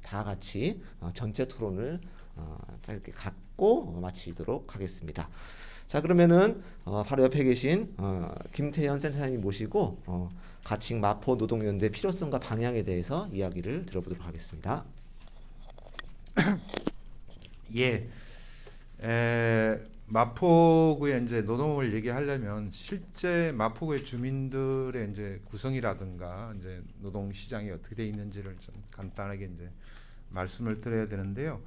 다 같이 전체 토론을 짧게 갖고 마치도록 하겠습니다. 자, 그러면은 바로 옆에 계신 김태현 센터장님 모시고 가칭 마포 노동연대 필요성과 방향에 대해서 이야기를 들어보도록 하겠습니다. 예, 마포구의 이제 노동을 얘기하려면 실제 마포구의 주민들의 이제 구성이라든가 이제 노동 시장이 어떻게 돼 있는지를 좀 간단하게 이제 말씀을 드려야 되는데요.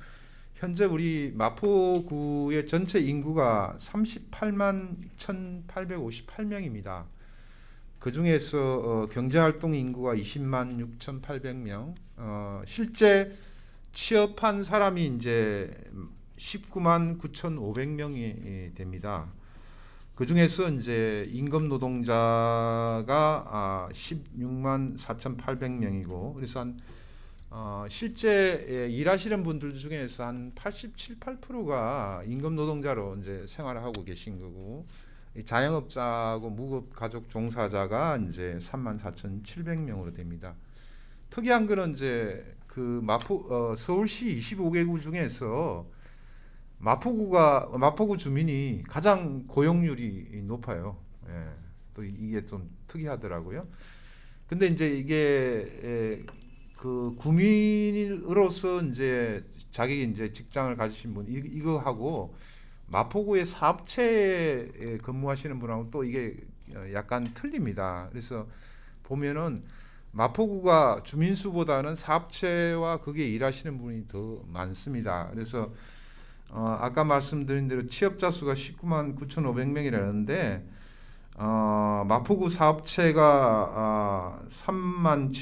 현재 우리 마포구의 전체 인구가 38만 1,858명입니다. 그 중에서 경제활동 인구가 20만 6,800명, 실제 취업한 사람이 이제 19만 9,500명이 됩니다. 그 중에서 이제 임금 노동자가 16만 4,800명이고, 그래서 한 실제 일하시는 분들 중에서 한 87, 8%가 임금 노동자로 이제 생활을 하고 계신 거고, 자영업자하고 무급 가족 종사자가 이제 34,700명으로 됩니다. 특이한 거는 이제 그 서울시 25개구 중에서 마포구 주민이 가장 고용률이 높아요. 예, 또 이게 좀 특이하더라고요. 근데 이제 이게 그 구민으로서 이제 자기 이제 직장을 가지신 분 이거 하고 마포구의 사업체에 근무하시는 분하고 또 이게 약간 틀립니다. 그래서 보면은 마포구가 주민수보다는 사업체와 거기에 일하시는 분이 더 많습니다. 그래서 아까 말씀드린 대로 취업자 수가 19만 9,500명이라는데 마포구 사업체가 3만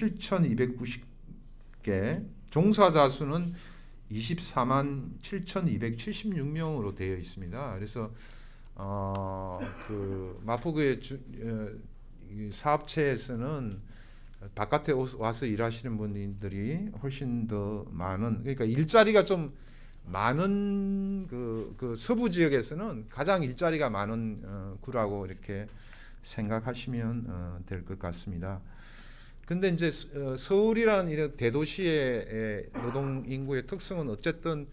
7,290개, 종사자 수는 24만 7,276명으로 되어 있습니다. 그래서 그 마포구의 이 사업체에서는 바깥에 와서 일하시는 분들이 훨씬 더 많은, 그러니까 일자리가 좀 많은 그 서부 지역에서는 가장 일자리가 많은 구라고 이렇게 생각하시면 될 것 같습니다. 근데 이제 서울이라는 이런 대도시의 노동 인구의 특성은 어쨌든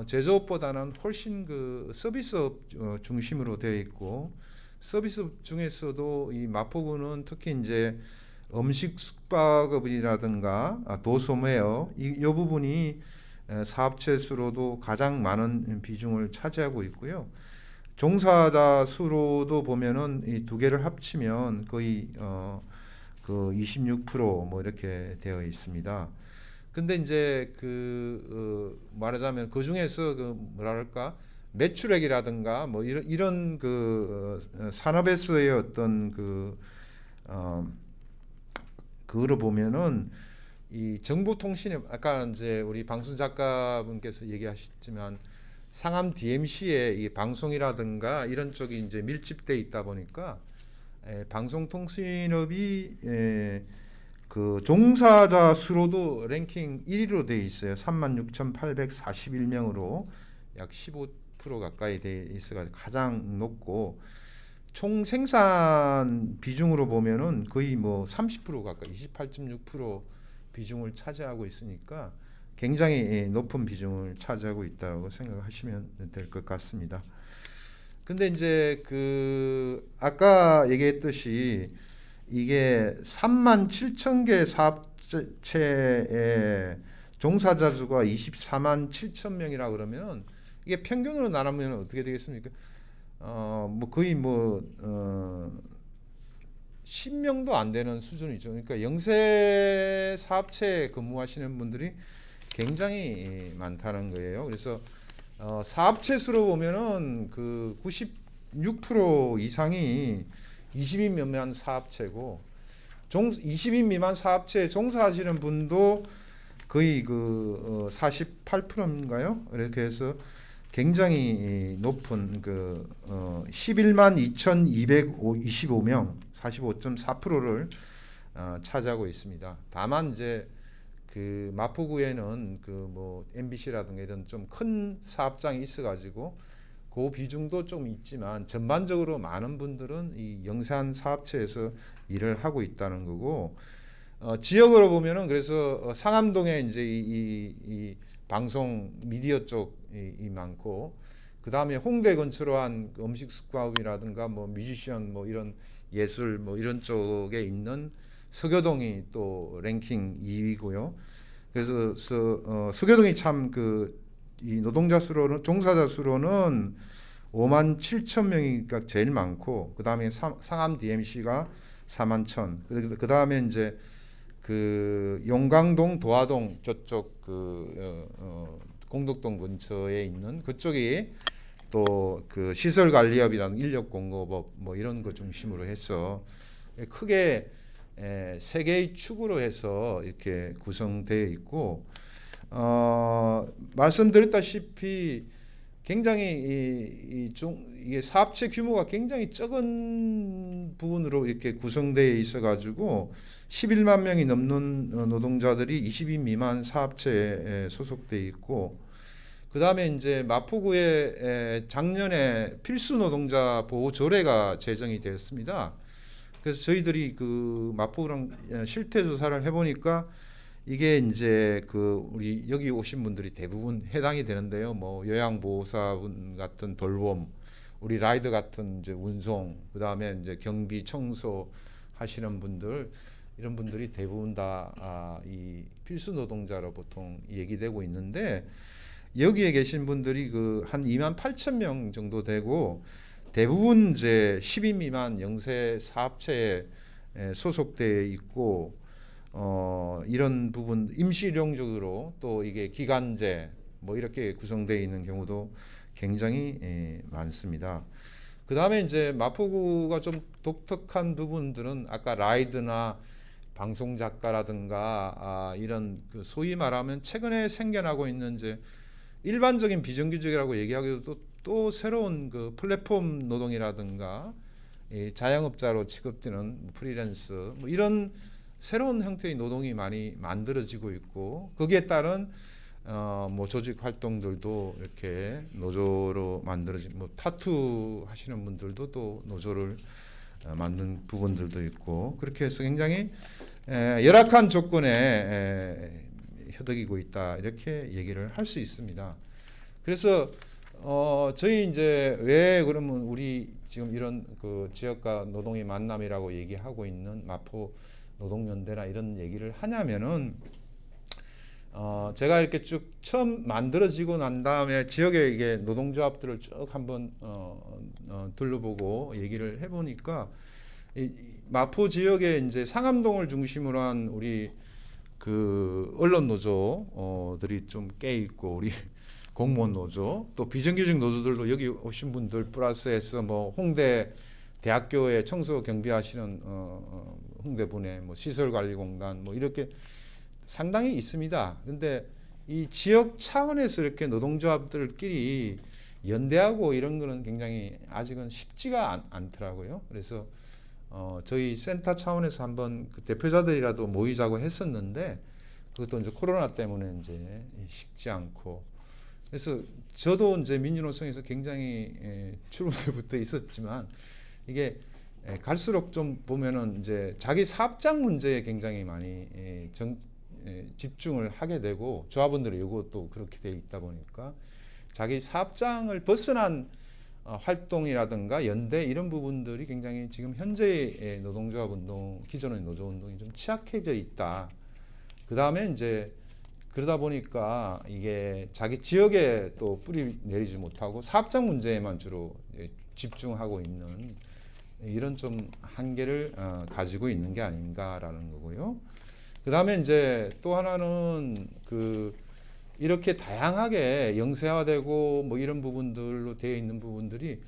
제조업보다는 훨씬 그 서비스업 중심으로 되어 있고, 서비스업 중에서도 이 마포구는 특히 이제 음식 숙박업이라든가 도소매업 이 부분이 사업체 수로도 가장 많은 비중을 차지하고 있고요. 종사자 수로도 보면은 이 두 개를 합치면 거의 그 26%뭐 이렇게 되어 있습니다. 근데 이제 말하자면 그 중에서 그 뭐랄까 매출액이라든가 뭐 이런 그 산업에서의 어떤 그거를 보면은 이 정보통신에 아까 이제 우리 방송 작가분께서 얘기하셨지만 상암 DMC의 이 방송이라든가 이런 쪽이 이제 밀집돼 있다 보니까 방송통신업이 그 종사자 수로도 랭킹 1위로 되어 있어요. 36,841명으로 약 15% 가까이 되어 있어가지고 가장 높고, 총 생산 비중으로 보면은 거의 뭐 30% 가까이 28.6% 비중을 차지하고 있으니까 굉장히 높은 비중을 차지하고 있다고 생각하시면 될 것 같습니다. 근데 이제 그 아까 얘기했듯이 이게 3만 7천 개 사업체의 종사자 수가 24만 7천 명이라 그러면 이게 평균으로 나누면 어떻게 되겠습니까? 뭐 거의 10명도 안 되는 수준이죠. 그러니까 영세 사업체에 근무하시는 분들이 굉장히 많다는 거예요. 그래서 사업체 수로 보면은 그 96% 이상이 20인 미만 사업체고, 20인 미만 사업체에 종사하시는 분도 거의 그 48%인가요? 이렇게 해서 굉장히 높은 그 11만 2,225명, 45.4%를 차지하고 있습니다. 다만 이제 그 마포구에는 그 뭐 MBC라든가 이런 좀 큰 사업장이 있어가지고 그 비중도 좀 있지만 전반적으로 많은 분들은 이 영세한 사업체에서 일을 하고 있다는 거고, 지역으로 보면은 그래서 상암동에 이제 이 방송 미디어 쪽이 많고, 그 다음에 홍대 근처로 한 음식 숙박업이라든가 뭐 뮤지션 뭐 이런 예술 뭐 이런 쪽에 있는 서교동이 또 랭킹 2위고요. 그래서 서교동이 참 이 노동자 수로는, 종사자 수로는 5만 7천 명이니까 제일 많고, 그 다음에 상암 DMC가 4만 천. 그 다음에 이제 그 용강동, 도화동 저쪽 공덕동 근처에 있는 그쪽이 또 그 시설 관리업이라는 인력 공급업 뭐 이런 거 중심으로 해서 크게 세 개의 축으로 해서 이렇게 구성되어 있고, 말씀드렸다시피 굉장히 이게 사업체 규모가 굉장히 적은 부분으로 이렇게 구성되어 있어 가지고 11만 명이 넘는 노동자들이 20인 미만 사업체에 소속돼 있고, 그 다음에 이제 마포구에 작년에 필수 노동자 보호 조례가 제정이 되었습니다. 그래서 저희들이 그 마포구랑 실태 조사를 해보니까 이게 이제 우리 여기 오신 분들이 대부분 해당이 되는데요. 뭐 요양보호사분 같은 돌봄, 우리 라이더 같은 이제 운송, 그 다음에 이제 경비, 청소 하시는 분들, 이런 분들이 대부분 다 이 필수 노동자로 보통 얘기되고 있는데, 여기에 계신 분들이 한 2만 8천 명 정도 되고, 대부분 이제 10인 미만 영세 사업체에 소속되어 있고, 이런 부분 임시일용적으로 또 이게 기간제 뭐 이렇게 구성되어 있는 경우도 굉장히 많습니다. 그 다음에 이제 마포구가 좀 독특한 부분들은 아까 라이드나 방송 작가라든가 이런 소위 말하면 최근에 생겨나고 있는 이제 일반적인 비정규직이라고 얘기하기도 또 새로운 그 플랫폼 노동이라든가 자영업자로 취급되는 프리랜서 뭐 이런 새로운 형태의 노동이 많이 만들어지고 있고, 거기에 따른 뭐 조직 활동들도 이렇게 노조로 만들어진, 뭐 타투 하시는 분들도 또 노조를 만든 부분들도 있고, 그렇게 해서 굉장히 열악한 조건에 허덕이고 있다, 이렇게 얘기를 할 수 있습니다. 그래서 저희 이제 왜 그러면 우리 지금 이런 그 지역과 노동의 만남이라고 얘기하고 있는 마포 노동연대나 이런 얘기를 하냐면은, 제가 이렇게 쭉 처음 만들어지고 난 다음에 지역의 이게 노동조합들을 쭉 한번 둘러보고 얘기를 해보니까, 이 마포 지역에 이제 상암동을 중심으로 한 우리 그 언론 노조들이 좀 깨 있고, 우리 공무원 노조, 또 비정규직 노조들도 여기 오신 분들 플러스해서 뭐 홍대 대학교에 청소 경비하시는 홍대분의 뭐 시설관리공단 뭐 이렇게 상당히 있습니다. 근데 이 지역 차원에서 이렇게 노동조합들끼리 연대하고 이런 거는 굉장히 아직은 쉽지가 않더라고요. 그래서 저희 센터 차원에서 한번 그 대표자들이라도 모이자고 했었는데, 그것도 이제 코로나 때문에 이제 쉽지 않고, 그래서 저도 이제 민주노총에서 굉장히 출범 때부터 있었지만, 이게 갈수록 좀 보면은 이제 자기 사업장 문제에 굉장히 많이 집중을 하게 되고, 조합원들의 요구도 그렇게 돼 있다 보니까 자기 사업장을 벗어난 활동이라든가 연대 이런 부분들이 굉장히 지금 현재의 노동조합 운동, 기존의 노조 운동이 좀 취약해져 있다. 그 다음에 이제 그러다 보니까 이게 자기 지역에 또 뿌리 내리지 못하고 사업장 문제에만 주로 집중하고 있는 이런 좀 한계를 가지고 있는 게 아닌가라는 거고요. 그 다음에 이제 또 하나는 이렇게 다양하게 영세화되고 뭐 이런 부분들로 되어 있는 부분들이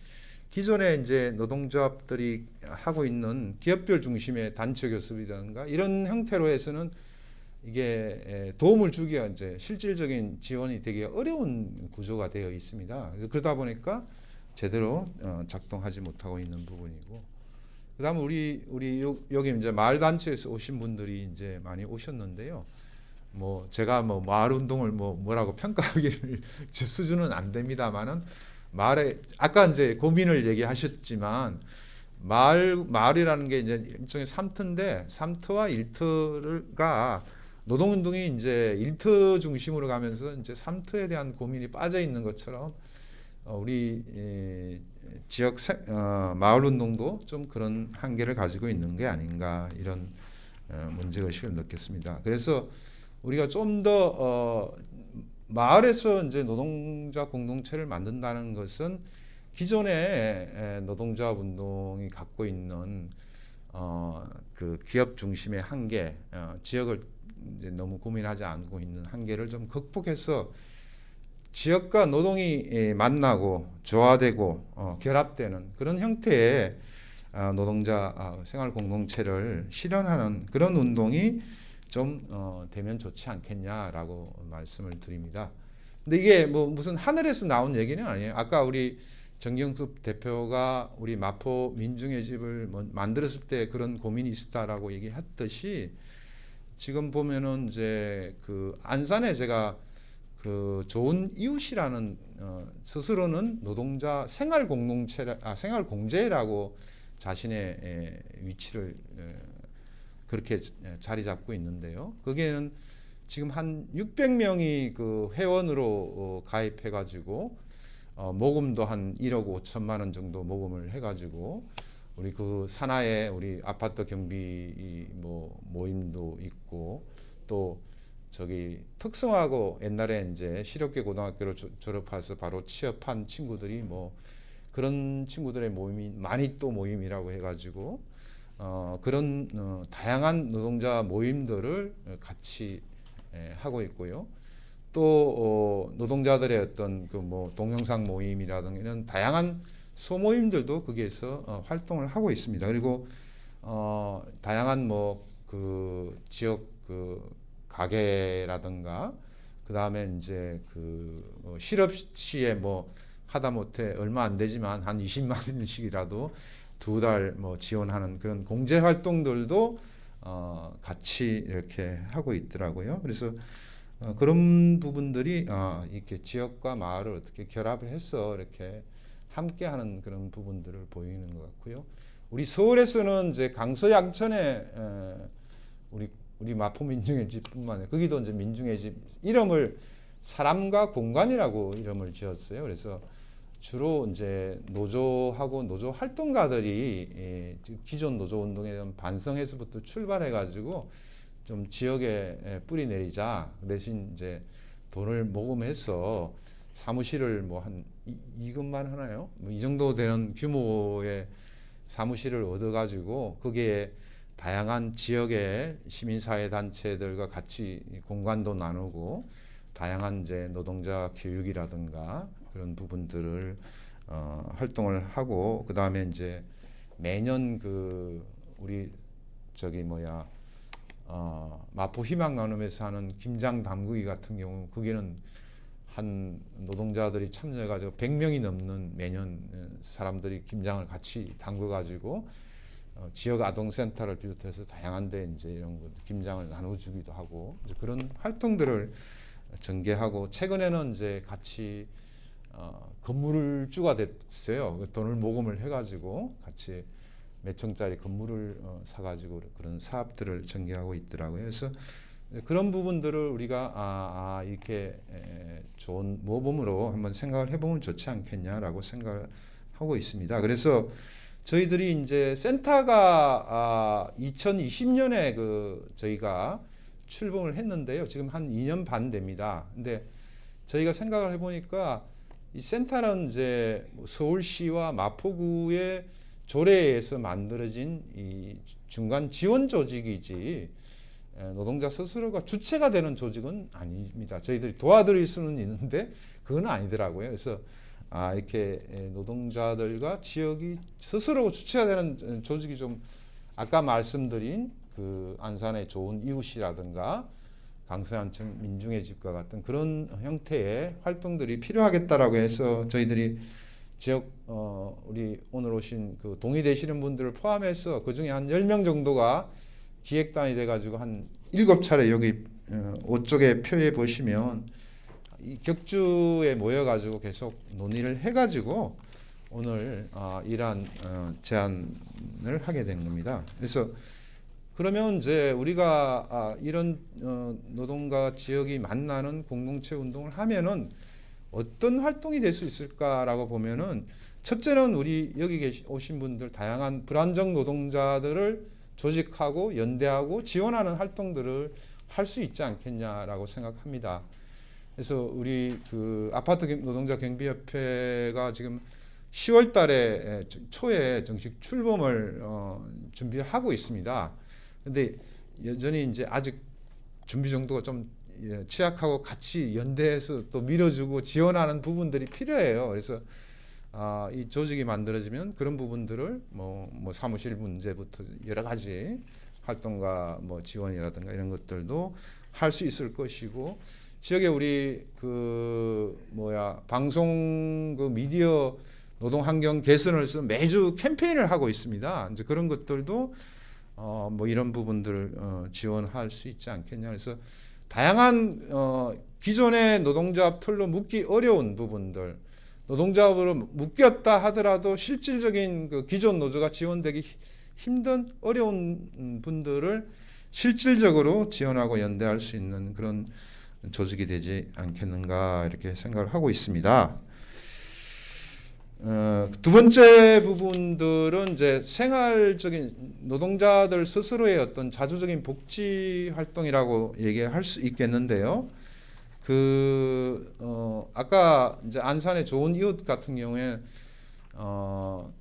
기존에 이제 노동조합들이 하고 있는 기업별 중심의 단체 교섭이라든가 이런 형태로 해서는 이게 도움을 주기가 이제 실질적인 지원이 되게 어려운 구조가 되어 있습니다. 그러다 보니까 제대로 작동하지 못하고 있는 부분이고, 그다음에 우리 여기 이제 마을 단체에서 오신 분들이 이제 많이 오셨는데요. 뭐 제가 뭐 마을 운동을 뭐라고 평가하기를 수준은 안 됩니다만은, 마을에 아까 이제 고민을 얘기하셨지만 마을이라는 게 이제 일종의 삼터인데 삼터와 일터가 노동운동이 이제 일터 중심으로 가면서 이제 삼터에 대한 고민이 빠져 있는 것처럼 우리 지역 마을 운동도 좀 그런 한계를 가지고 있는 게 아닌가 이런 문제 의식을 느꼈습니다. 그래서 우리가 좀 더 마을에서 이제 노동자 공동체를 만든다는 것은 기존의 노동자 운동이 갖고 있는 그 기업 중심의 한계, 지역을 이제 너무 고민하지 않고 있는 한계를 좀 극복해서 지역과 노동이 만나고 조화되고 결합되는 그런 형태의 노동자 생활 공동체를 실현하는 그런 운동이 좀 되면 좋지 않겠냐라고 말씀을 드립니다. 근데 이게 뭐 무슨 하늘에서 나온 얘기는 아니에요. 아까 우리 정경섭 대표가 우리 마포 민중의 집을 만들었을 때 그런 고민이 있었다라고 얘기했듯이 지금 보면은 이제 그 안산에 제가 그 좋은 이웃이라는 스스로는 노동자 생활 공동체 생활 공제라고 자신의 위치를 그렇게 자리 잡고 있는데요. 거기에는 지금 한 600명이 그 회원으로 가입해 가지고 모금도 한 1억 5천만 원 정도 모금을 해 가지고 우리 그 산하에 우리 아파트 경비 뭐 모임도 있고 또 저기 특성화고 옛날에 이제 실업계 고등학교를 졸업해서 바로 취업한 친구들이 뭐 그런 친구들의 모임이 많이 또 모임이라고 해가지고 그런 다양한 노동자 모임들을 같이 하고 있고요. 또 노동자들의 어떤 그 뭐 동영상 모임이라든가 이런 다양한 소모임들도 거기에서 활동을 하고 있습니다. 그리고 다양한 뭐 그 지역 그 가게라든가 그 다음에 이제 그 실업시에 뭐 하다못해 얼마 안 되지만 한 20만 원씩이라도 두 달 뭐 지원하는 그런 공제 활동들도 같이 이렇게 하고 있더라고요. 그래서 그런 부분들이 이렇게 지역과 마을을 어떻게 결합을 해서 이렇게 함께하는 그런 부분들을 보이는 것 같고요. 우리 서울에서는 이제 강서 양천에 우리 마포 민중의 집뿐만 아니라 거기도 이제 민중의 집 이름을 사람과 공간이라고 이름을 지었어요. 그래서 주로 이제 노조하고 노조 활동가들이 기존 노조 운동에 대한 반성에서부터 출발해 가지고 좀 지역에 뿌리 내리자. 그 대신 이제 돈을 모금해서 사무실을 뭐 한 이것만 하나요? 뭐 이 정도 되는 규모의 사무실을 얻어 가지고 거기에 다양한 지역의 시민사회 단체들과 같이 공간도 나누고 다양한 이제 노동자 교육이라든가 그런 부분들을 활동을 하고 그 다음에 이제 매년 그 우리 저기 마포 희망 나눔에서 하는 김장 담그기 같은 경우 거기는 한 노동자들이 참여해가지고 100명이 넘는 매년 사람들이 김장을 같이 담궈가지고 지역 아동센터를 비롯해서 다양한 데 이제 이런 김장을 나눠주기도 하고 이제 그런 활동들을 전개하고 최근에는 이제 같이 건물주가 됐어요. 돈을 모금을 해가지고 같이 몇 층짜리 건물을 사가지고 그런 사업들을 전개하고 있더라고요. 그래서 그런 부분들을 우리가 이렇게 좋은 모범으로 한번 생각을 해보면 좋지 않겠냐라고 생각을 하고 있습니다. 그래서 저희들이 이제 센터가 2020년에 그 저희가 출범을 했는데요. 지금 한 2년 반 됩니다. 근데 저희가 생각을 해보니까 이 센터는 이제 서울시와 마포구의 조례에서 만들어진 이 중간 지원 조직이지 노동자 스스로가 주체가 되는 조직은 아닙니다. 저희들이 도와드릴 수는 있는데 그건 아니더라고요. 그래서 이렇게 노동자들과 지역이 스스로 주체가 되는 조직이 좀 아까 말씀드린 그 안산의 좋은 이웃이라든가 강서양천 민중의 집과 같은 그런 형태의 활동들이 필요하겠다라고 해서 저희들이 지역 우리 오늘 오신 그 동의되시는 분들을 포함해서 그 중에 한 10명 정도가 기획단이 돼가지고 한 7차례 여기 5쪽에 표에 보시면 이 격주에 모여가지고 계속 논의를 해가지고 오늘 이러한 제안을 하게 된 겁니다. 그래서 그러면 이제 우리가 이런 노동과 지역이 만나는 공동체 운동을 하면은 어떤 활동이 될 수 있을까라고 보면은 첫째는 우리 여기 오신 분들 다양한 불안정 노동자들을 조직하고 연대하고 지원하는 활동들을 할 수 있지 않겠냐라고 생각합니다. 그래서 우리 그 아파트 노동자 경비협회가 지금 10월 달에 초에 정식 출범을 준비하고 있습니다. 근데 여전히 이제 아직 준비 정도가 좀 취약하고 같이 연대해서 또 밀어주고 지원하는 부분들이 필요해요. 그래서 이 조직이 만들어지면 그런 부분들을 뭐 사무실 문제부터 여러 가지 활동과 뭐 지원이라든가 이런 것들도 할 수 있을 것이고, 지역에 우리 방송 미디어 노동 환경 개선을 위해서 매주 캠페인을 하고 있습니다. 이제 그런 것들도 이런 부분들 지원할 수 있지 않겠냐. 그래서 다양한 기존의 노동조합 틀로 묶기 어려운 부분들, 노동조합으로 묶였다 하더라도 실질적인 그 기존 노조가 지원되기 힘든 어려운 분들을 실질적으로 지원하고 연대할 수 있는 그런 조직이 되지 않겠는가 이렇게 생각을 하고 있습니다. 두 번째 부분들은 이제 생활적인 노동자들 스스로의 어떤 자주적인 복지 활동이라고 얘기할 수 있겠는데요. 아까 이제 안산의 좋은 이웃 같은 경우에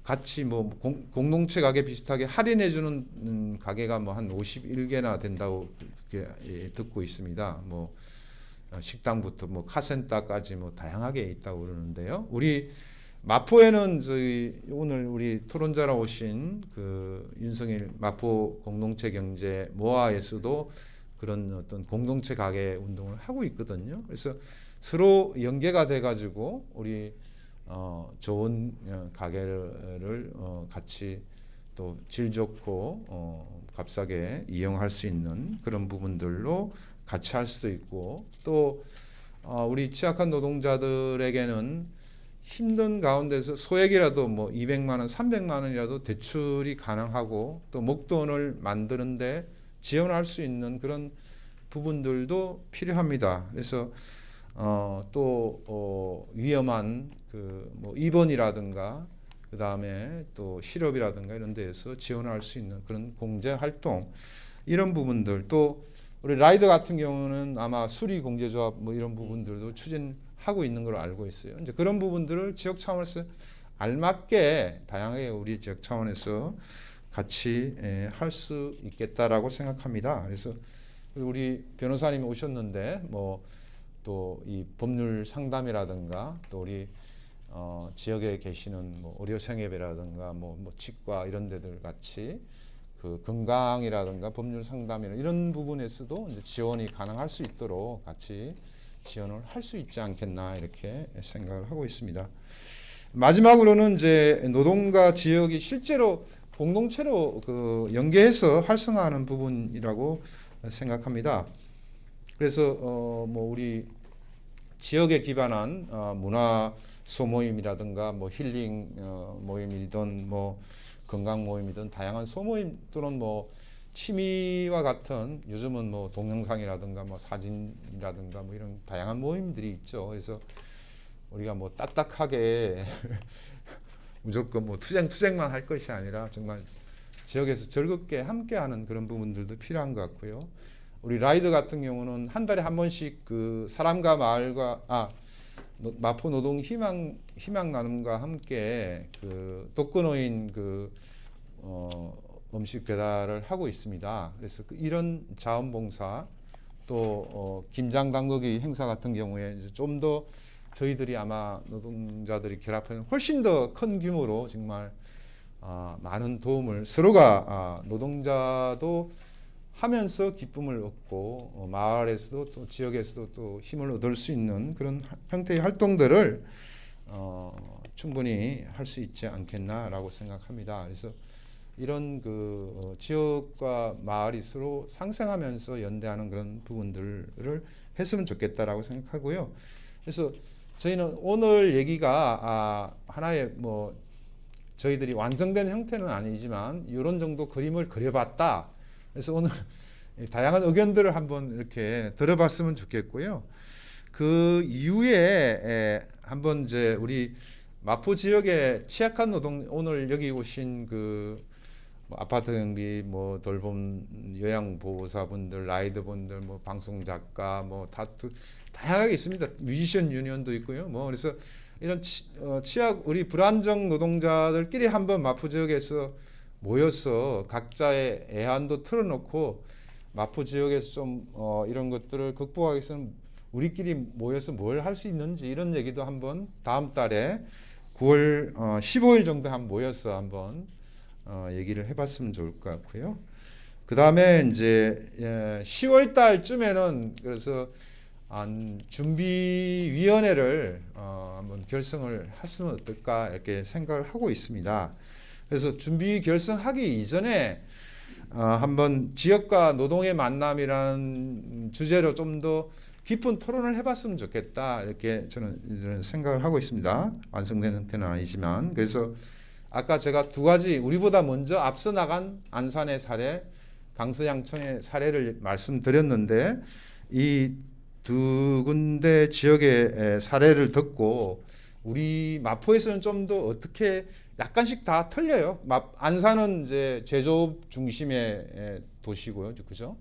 같이 공동체 가게 비슷하게 할인해주는 가게가 한 51개나 된다고 이렇게 듣고 있습니다. 식당부터 카센터까지 다양하게 있다고 그러는데요. 우리 마포에는 오늘 우리 토론자로 오신 그 윤성일 마포 공동체 경제 모아에서도 그런 어떤 공동체 가게 운동을 하고 있거든요. 그래서 서로 연계가 돼가지고 우리 좋은 가게를 같이 또 질 좋고 값싸게 이용할 수 있는 그런 부분들로 같이 할 수도 있고, 또 우리 취약한 노동자들에게는 힘든 가운데서 소액이라도 200만 원, 300만 원이라도 대출이 가능하고 또 목돈을 만드는데 지원할 수 있는 그런 부분들도 필요합니다. 그래서 또 위험한 입원이라든가 그 다음에 또 실업이라든가 이런 데에서 지원할 수 있는 그런 공제 활동, 이런 부분들, 또 우리 라이더 같은 경우는 아마 수리 공제조합 이런 부분들도 추진하고 있는 걸로 알고 있어요. 이제 그런 부분들을 지역 차원에서 알맞게 다양하게 우리 지역 차원에서 같이 할 수 있겠다라고 생각합니다. 그래서 우리 변호사님이 오셨는데 또 이 법률 상담이라든가 또 우리 지역에 계시는 의료생협이라든가 치과 이런 데들 같이 그 건강이라든가 법률 상담이나 이런 부분에서도 이제 지원이 가능할 수 있도록 같이 지원을 할 수 있지 않겠나 이렇게 생각을 하고 있습니다. 마지막으로는 이제 노동과 지역이 실제로 공동체로 연계해서 활성화하는 부분이라고 생각합니다. 그래서 우리 지역에 기반한 문화 소모임이라든가 힐링 모임이든 건강 모임이든 다양한 소모임 또는 취미와 같은 요즘은 동영상이라든가 사진이라든가 이런 다양한 모임들이 있죠. 그래서 우리가 딱딱하게 무조건 투쟁만 할 것이 아니라 정말 지역에서 즐겁게 함께하는 그런 부분들도 필요한 것 같고요. 우리 라이더 같은 경우는 한 달에 한 번씩 그 사람과 마을과 마포 노동 희망 나눔과 함께 그 독거노인 음식 배달을 하고 있습니다. 그래서 이런 자원봉사 또 김장 담그기 행사 같은 경우에 좀 더 저희들이 아마 노동자들이 결합하는 훨씬 더 큰 규모로 정말 많은 도움을 서로가 노동자도 하면서 기쁨을 얻고 마을에서도 또 지역에서도 또 힘을 얻을 수 있는 그런 형태의 활동들을 충분히 할 수 있지 않겠나라고 생각합니다. 그래서 이런 지역과 마을이 서로 상생하면서 연대하는 그런 부분들을 했으면 좋겠다라고 생각하고요. 그래서 저희는 오늘 얘기가 하나의 저희들이 완성된 형태는 아니지만 이런 정도 그림을 그려봤다. 그래서 오늘 다양한 의견들을 한번 이렇게 들어봤으면 좋겠고요. 그 이후에 한번 이제 우리 마포 지역의 취약한 노동, 오늘 여기 오신 그 뭐 아파트 경비, 뭐 돌봄 요양보호사분들, 라이더분들, 뭐 방송 작가, 뭐 다양하게 있습니다. 뮤지션 유니언도 있고요. 뭐 그래서 이런 취약 우리 불안정 노동자들끼리 한번 마포 지역에서 모여서 각자의 애환도 틀어놓고 마포 지역에서 좀 이런 것들을 극복하기 위해서는 우리끼리 모여서 뭘 할 수 있는지 이런 얘기도 한번 다음 달에 9월 15일 정도 한번 모여서 한번 얘기를 해봤으면 좋을 것 같고요. 그 다음에 이제 10월 달쯤에는 그래서 준비위원회를 한번 결성을 했으면 어떨까 이렇게 생각을 하고 있습니다. 그래서 준비 결성하기 이전에 한번 지역과 노동의 만남이라는 주제로 좀 더 깊은 토론을 해봤으면 좋겠다 이렇게 저는 생각을 하고 있습니다. 완성된 형태는 아니지만 그래서 아까 제가 두 가지 우리보다 먼저 앞서 나간 안산의 사례, 강서양천의 사례를 말씀드렸는데 이 두 군데 지역의 사례를 듣고 우리 마포에서는 좀 더 어떻게 약간씩 다 틀려요. 안산은 이제 제조업 중심의 도시고요, 그죠?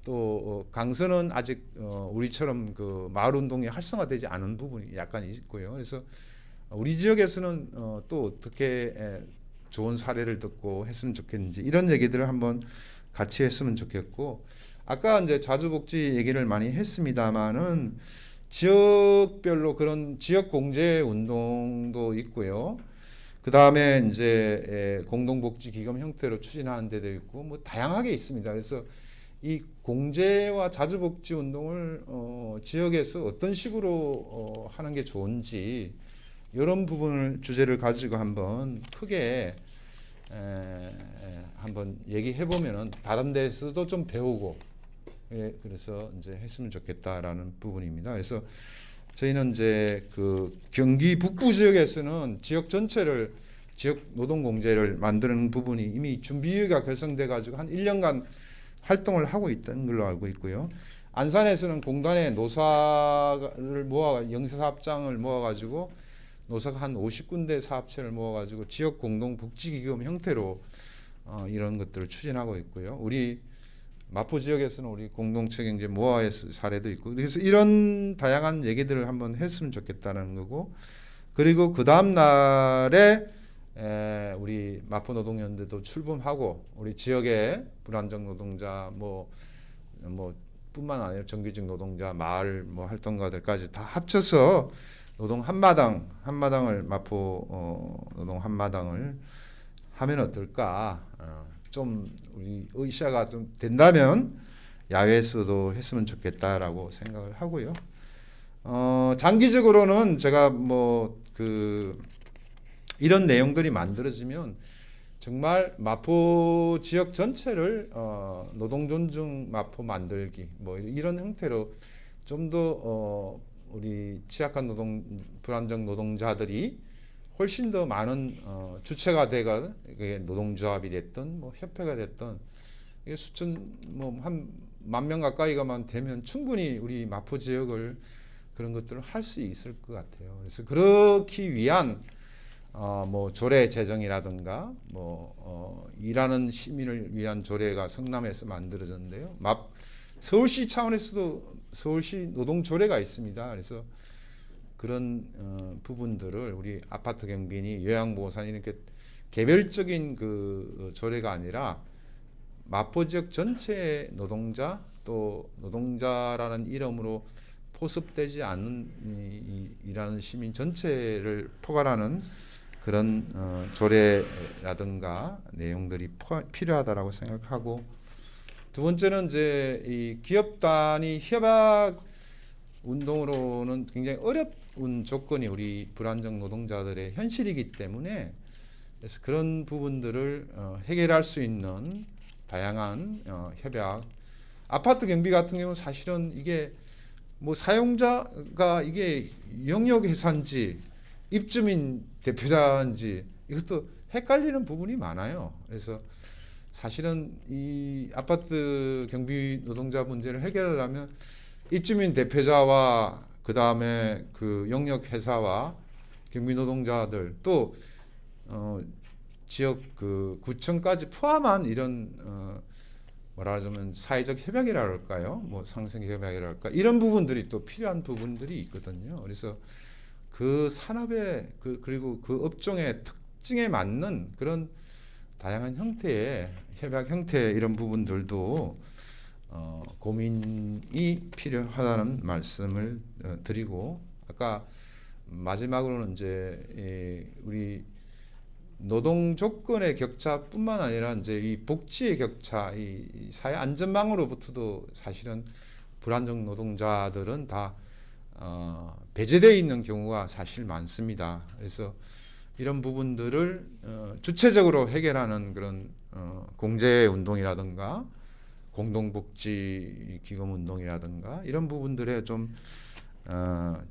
또 강서는 아직 우리처럼 그 마을 운동이 활성화되지 않은 부분이 약간 있고요. 그래서 우리 지역에서는 또 어떻게 좋은 사례를 듣고 했으면 좋겠는지 이런 얘기들을 한번 같이 했으면 좋겠고 아까 이제 자주복지 얘기를 많이 했습니다만은 지역별로 그런 지역 공제 운동도 있고요. 그 다음에 이제 공동복지기금 형태로 추진하는 데도 있고 뭐 다양하게 있습니다. 그래서 이 공제와 자주복지 운동을 지역에서 어떤 식으로 하는 게 좋은지 이런 부분을 주제를 가지고 한번 크게 한번 얘기해 보면은 다른 데서도 좀 배우고 그래서 이제 했으면 좋겠다라는 부분입니다. 그래서 저희는 이제 그 경기 북부 지역에서는 지역 전체를 지역 노동 공제를 만드는 부분이 이미 준비위가 결성돼 가지고 한 1년간 활동을 하고 있다는 걸로 알고 있고요. 안산에서는 공단에 노사를 모아 영세사업장을 모아 가지고 노사가 한 50군데 사업체를 모아 가지고 지역 공동 복지기금 형태로 이런 것들을 추진하고 있고요. 우리 마포 지역에서는 우리 공동체 경제 모아의 사례도 있고 그래서 이런 다양한 얘기들을 한번 했으면 좋겠다는 거고 그리고 그 다음 날에 우리 마포 노동연대도 출범하고 우리 지역의 불안정 노동자 뭐 뿐만 아니라 정규직 노동자 마을 뭐 활동가들까지 다 합쳐서 노동 한마당을 마포 노동 한마당을 하면 어떨까? 좀 우리 의사가 좀 된다면 야외에서도 했으면 좋겠다라고 생각을 하고요. 장기적으로는 제가 뭐 그 이런 내용들이 만들어지면 정말 마포 지역 전체를 노동 존중 마포 만들기 뭐 이런 형태로 좀 더 우리 취약한 불안정 노동자들이 훨씬 더 많은 주체가 되가 노동조합이 됐든 뭐 협회가 됐든 이게 수천 뭐 한 10,000명 가까이가만 되면 충분히 우리 마포 지역을 그런 것들을 할 수 있을 것 같아요. 그래서 그렇기 위한 뭐 조례 제정이라든가 뭐 일하는 시민을 위한 조례가 성남에서 만들어졌는데요. 서울시 차원에서도 서울시 노동 조례가 있습니다. 그래서 그런 부분들을 우리 아파트 경비니 요양보호사니 이렇게 개별적인 그 조례가 아니라 마포 지역 전체 노동자 또 노동자라는 이름으로 포섭되지 않는 일하는 시민 전체를 포괄하는 그런 조례라든가 내용들이 필요하다라고 생각하고 두 번째는 이제 이 기업 단위 협약 운동으로는 굉장히 어려운 조건이 우리 불안정 노동자들의 현실이기 때문에 그래서 그런 부분들을 해결할 수 있는 다양한 협약 아파트 경비 같은 경우는 사실은 이게 뭐 사용자가 이게 영역 회사인지 입주민 대표자인지 이것도 헷갈리는 부분이 많아요. 그래서 사실은 이 아파트 경비 노동자 문제를 해결하려면 입주민 대표자와 그 다음에 그 영역 회사와 경비 노동자들 또 지역 그 구청까지 포함한 이런 뭐라 하자면 사회적 협약이라 할까요? 뭐 상생 협약이라 할까? 이런 부분들이 또 필요한 부분들이 있거든요. 그래서 그 산업의 그리고 그 업종의 특징에 맞는 그런 다양한 형태의 협약 형태 이런 부분들도 고민이 필요하다는 말씀을 드리고 아까 마지막으로는 이제 우리 노동 조건의 격차뿐만 아니라 이제 이 복지의 격차, 이 사회 안전망으로부터도 사실은 불안정 노동자들은 다 배제되어 있는 경우가 사실 많습니다. 그래서 이런 부분들을 주체적으로 해결하는 그런 공제 운동이라든가 공동복지 기금 운동이라든가 이런 부분들에 좀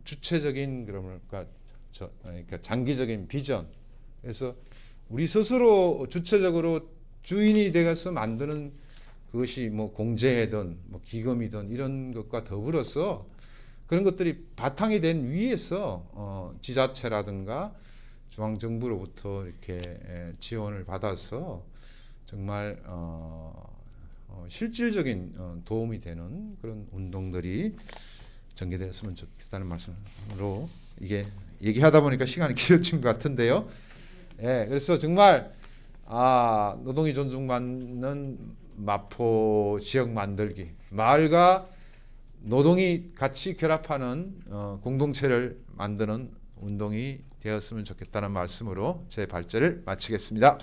주체적인 그러니까 장기적인 비전. 그래서 우리 스스로 주체적으로 주인이 되어서 만드는 그것이 뭐 공제든 뭐 기금이든 이런 것과 더불어서 그런 것들이 바탕이 된 위에서 지자체라든가 중앙정부로부터 이렇게 지원을 받아서 정말 실질적인 도움이 되는 그런 운동들이 전개되었으면 좋겠다는 말씀으로 이게 얘기하다 보니까 시간이 길어진 것 같은데요. 예, 그래서 정말 노동이 존중받는 마포 지역 만들기, 마을과 노동이 같이 결합하는 공동체를 만드는 운동이 되었으면 좋겠다는 말씀으로 제 발제를 마치겠습니다.